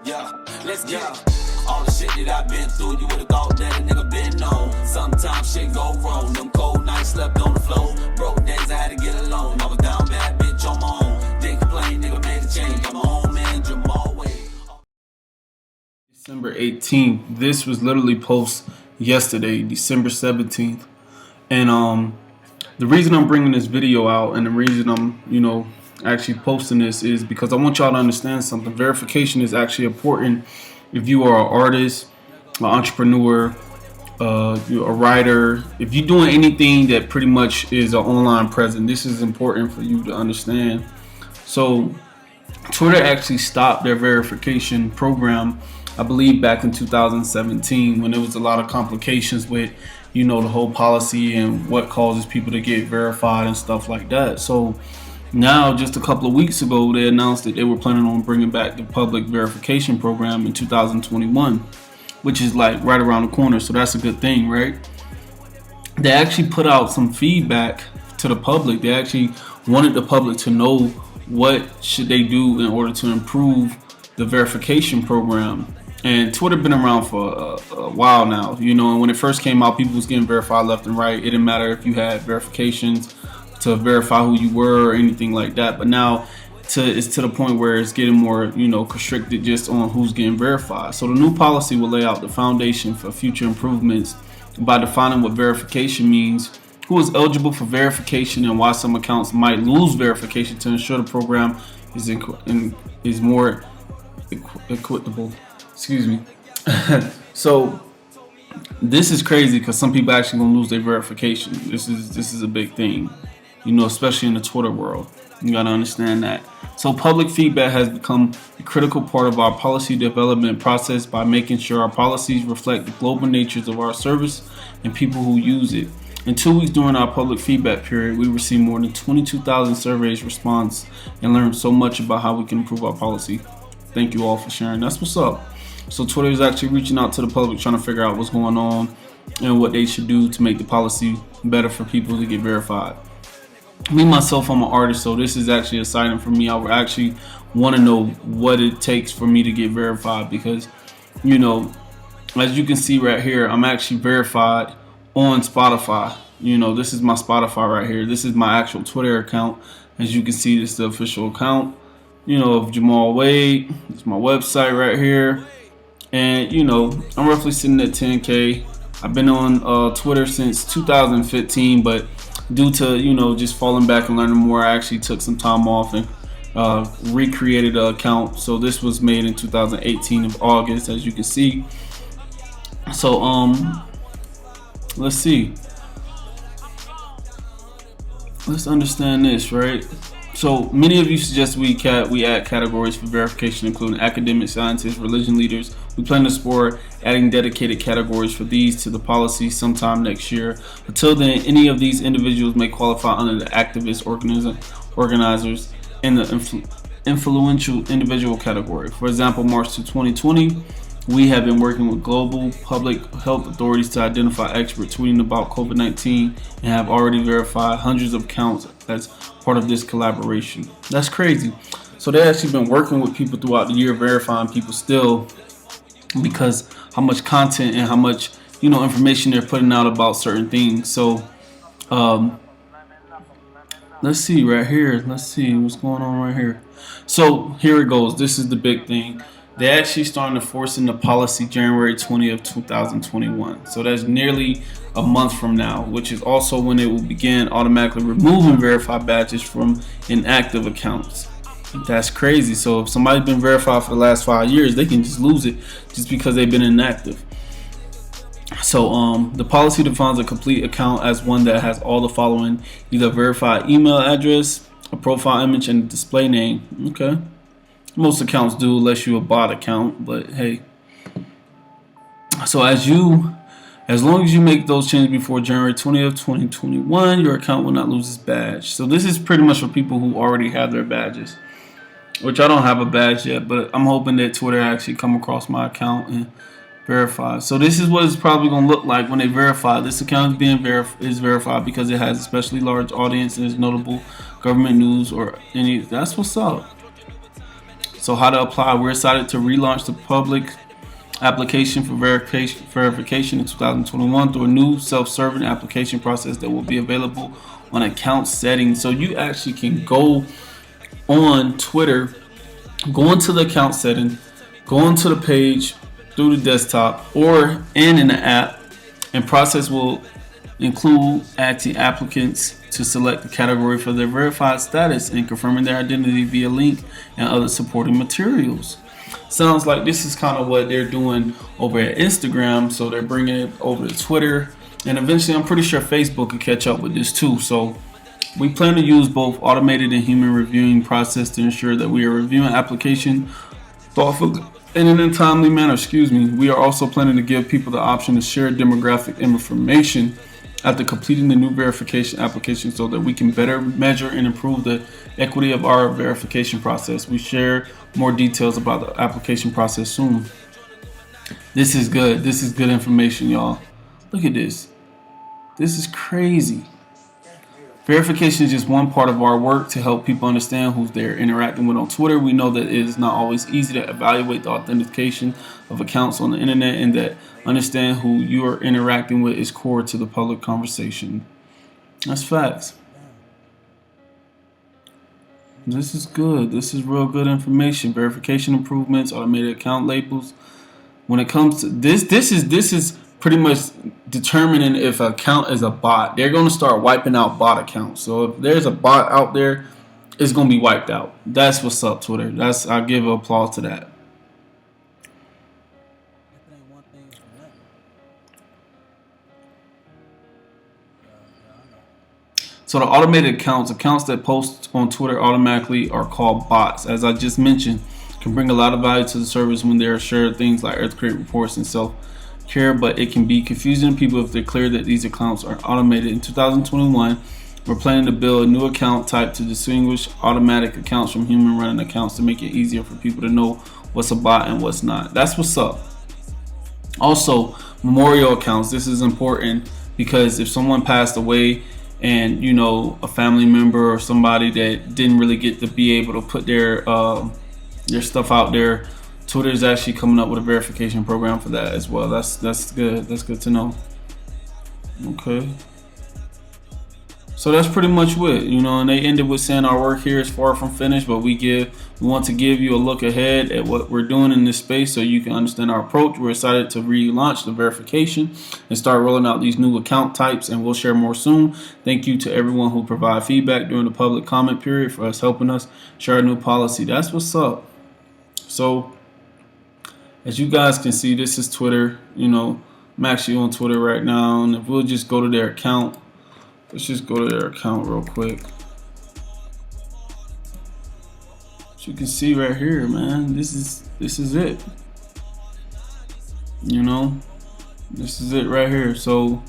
Yeah, let's get it. All the shit that I've been through, you would've thought that a nigga been on. Sometimes shit go wrong, them cold nights slept on the floor. Broke days I had to get alone. I was down bad, bitch, on my own. Didn't complain, nigga made a change. I'm my own man, Jamal Wade. December 18th. This was literally post yesterday, December 17th. And the reason I'm bringing this video out and the reason I'm, actually posting this is because I want y'all to understand something. Verification is actually important if you are an artist, an entrepreneur, you're a writer. If you're doing anything that pretty much is an online presence, this is important for you to understand. So Twitter actually stopped their verification program, I believe back in 2017, when there was a lot of complications with, the whole policy and what causes people to get verified and stuff like that. So now, just a couple of weeks ago, they announced that they were planning on bringing back the public verification program in 2021, which is like right around the corner. So that's a good thing, right? They actually put out some feedback to the public. They actually wanted the public to know what should they do in order to improve the verification program. And Twitter been around for a while now, and when it first came out, people was getting verified left and right. It didn't matter if you had verifications to verify who you were or anything like that. But now it's to the point where it's getting more, constricted just on who's getting verified. So the new policy will lay out the foundation for future improvements by defining what verification means, who is eligible for verification, and why some accounts might lose verification to ensure the program is more equitable. Excuse me. So this is crazy because some people actually gonna lose their verification. This is a big thing, especially in the Twitter world. You gotta understand that. So public feedback has become a critical part of our policy development process by making sure our policies reflect the global natures of our service and people who use it. In 2 weeks during our public feedback period, we received more than 22,000 surveys response and learned so much about how we can improve our policy. Thank you all for sharing. That's what's up. So Twitter is actually reaching out to the public, trying to figure out what's going on and what they should do to make the policy better for people to get verified. Me, myself, I'm an artist, so this is actually exciting for me. I would actually want to know what it takes for me to get verified because, as you can see right here, I'm actually verified on Spotify. This is my Spotify right here. This is my actual Twitter account. As you can see, this is the official account, of Jamal Wade. It's my website right here. And, I'm roughly sitting at 10K. I've been on Twitter since 2015, but due to, just falling back and learning more, I actually took some time off and recreated an account. So this was made in 2018 of August, as you can see. So, let's see. Let's understand this, right? So many of you suggest we add categories for verification, including academic, scientists, religion leaders. We plan to explore adding dedicated categories for these to the policy sometime next year. Until then, any of these individuals may qualify under the activist, organizers, and the influential individual category. For example, March 2020, we have been working with global public health authorities to identify experts tweeting about COVID-19 and have already verified hundreds of accounts as part of this collaboration. That's crazy. So they've actually been working with people throughout the year, verifying people still, because how much content and how much information they're putting out about certain things. So let's see right here. Let's see what's going on right here. So here it goes. This is the big thing. They actually starting to force in the policy January 20th, 2021. So that's nearly a month from now, which is also when it will begin automatically removing verified badges from inactive accounts. That's crazy. So if somebody's been verified for the last 5 years, they can just lose it just because they've been inactive. So the policy defines a complete account as one that has all the following: either a verified email address, a profile image, and a display name. Okay. Most accounts do, unless you're a bot account, but hey. So as long as you make those changes before January 20th, 2021, your account will not lose its badge. So this is pretty much for people who already have their badges, which I don't have a badge yet, but I'm hoping that Twitter actually come across my account and verify. So this is what it's probably going to look like when they verify. This account is verified because it has a especially large audience and is notable government news or any. That's what's up. So how to apply? We're excited to relaunch the public application for verification in 2021 through a new self-serving application process that will be available on account settings. So you actually can go on Twitter, go into the account setting, go into the page through the desktop or in the app, and process will include asking applicants to select the category for their verified status and confirming their identity via link and other supporting materials. Sounds like this is kind of what they're doing over at Instagram, so they're bringing it over to Twitter, and eventually I'm pretty sure Facebook could catch up with this too. So we plan to use both automated and human reviewing process to ensure that we are reviewing application thoughtfully and in a timely manner. We are also planning to give people the option to share demographic information after completing the new verification application so that we can better measure and improve the equity of our verification process. We share more details about the application process soon. This is good. This is good information, y'all. Look at this. This is crazy. Verification is just one part of our work to help people understand who they're interacting with on Twitter. We know that it is not always easy to evaluate the authentication of accounts on the internet, and that understand who you are interacting with is core to the public conversation. That's facts. This is good. This is real good information. Verification improvements, automated account labels. When it comes to this is pretty much determining if an account is a bot. They're going to start wiping out bot accounts. So if there's a bot out there, it's going to be wiped out. That's what's up, Twitter. I give applause to that. So the automated accounts that post on Twitter automatically, are called bots. As I just mentioned, can bring a lot of value to the service when they are shared things like earthquake reports and self-care, but it can be confusing to people if they're clear that these accounts are automated. In 2021, we're planning to build a new account type to distinguish automatic accounts from human running accounts to make it easier for people to know what's a bot and what's not. That's what's up. Also, memorial accounts. This is important because if someone passed away and a family member or somebody that didn't really get to be able to put their stuff out there, Twitter is actually coming up with a verification program for that as well. That's good. That's good to know. Okay. So that's pretty much it, and they ended with saying our work here is far from finished, but we want to give you a look ahead at what we're doing in this space so you can understand our approach. We're excited to relaunch the verification and start rolling out these new account types, and we'll share more soon. Thank you to everyone who provided feedback during the public comment period for us helping us share a new policy. That's what's up. So as you guys can see, this is Twitter. I'm actually on Twitter right now, and if we'll just go to their account. Let's just go to their account real quick. As you can see right here, man, this is it. This is it right here. So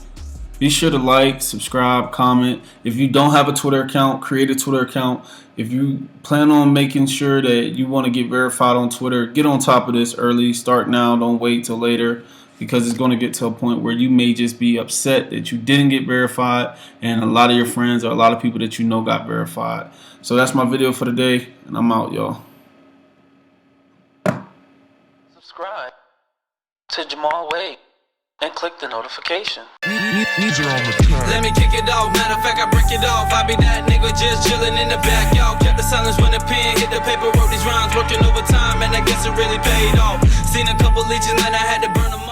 be sure to like, subscribe, comment. If you don't have a Twitter account, create a Twitter account. If you plan on making sure that you want to get verified on Twitter, get on top of this early. Start now. Don't wait till later, because it's going to get to a point where you may just be upset that you didn't get verified, and a lot of your friends or a lot of people that got verified. So that's my video for today, and I'm out, y'all. Subscribe to Jamal Wade and click the notification. Let me kick it off, matter of fact, I break it off. I be that nigga just chilling in the back, y'all. Kept the silence when the pen hit the paper, wrote these rhymes, working overtime, and I guess it really paid off. Seen a couple leeches and I had to burn them off.